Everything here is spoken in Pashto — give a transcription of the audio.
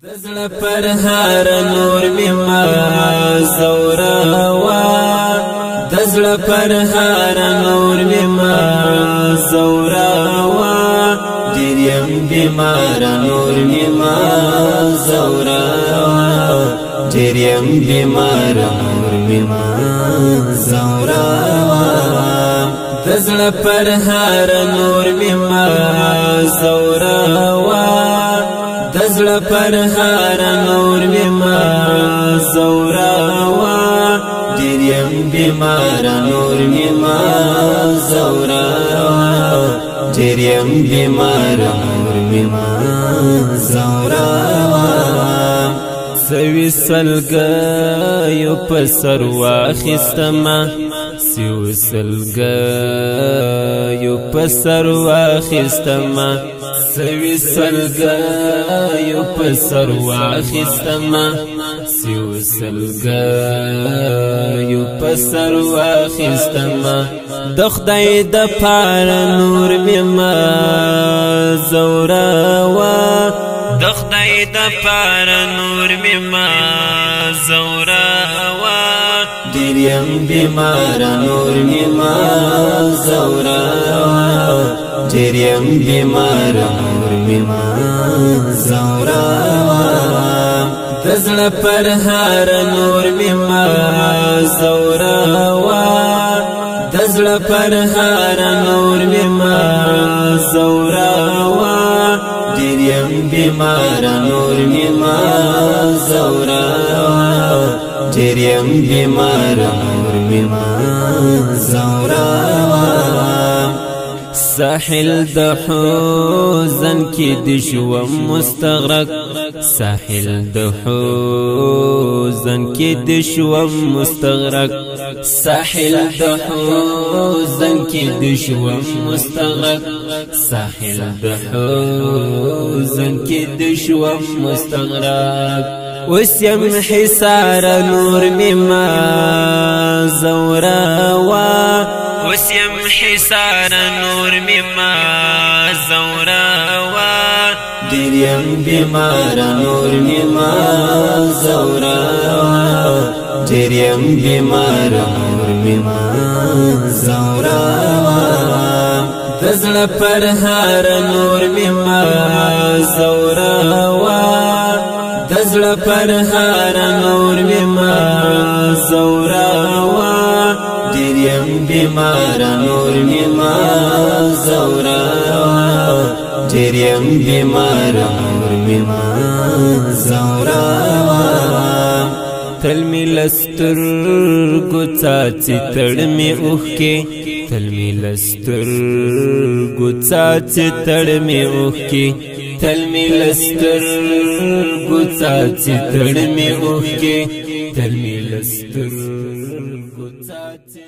دزړه پر هر نور می ما زوروا دزړه پر هر نور می ما زوروا ډیرم بیمار نور می ما زوروا ډیرم بیمار نور می ما زوروا دزړه پر هر نور می ما زوروا دزړه پر هر نور می ما زوروا ډیرم بیمار نور می ما زوروا ډیرم بیمار نور می ما زوروا سوي سلګا یو پسر واخستما سیو سلګا یو پسر واخستما سوي سلګا یو پسر واخستما سیو سلګا یو پسر واخستما د خدای د پار نور می ما زوروا د خدای د پار نور می ما زوروا ډیرم بیمار نور می ما زوروا ډیرم بیمار نور می ما زوروا دزړه پر هر نور می ما زوروا دزړه پر هر نور می ما زوروا ډیرم بیمار نور می ما زوروا ډیرم بیمار نور می ما زوروا ساحل د حزن کې د شو مستغرق ساحل د حزن کې د شو مستغرق ساحل د حزن کې د شو مستغرق ساحل د حزن کې د شو مستغرق وسیم حصار نور می ما زوروا وسیم حصار نور می ما زوروا ډیرم بیمار نور می ما زوروا ډیرم بیمار نور می ما زوروا دزړه پر هر نور می ما زوروا دزړه پر هر نور می ما زوروا ډیرم بیمار نور می ما زوروا ډیرم بیمار نور می ما زوروا تل می لستر ګوڅاڅ تړ می اوخ کې تل می لستر ګوڅاڅ تړ می اوخ کې تل می لستر ګوڅاڅ تړ می اوخ کې تل می لستر ګوڅاڅ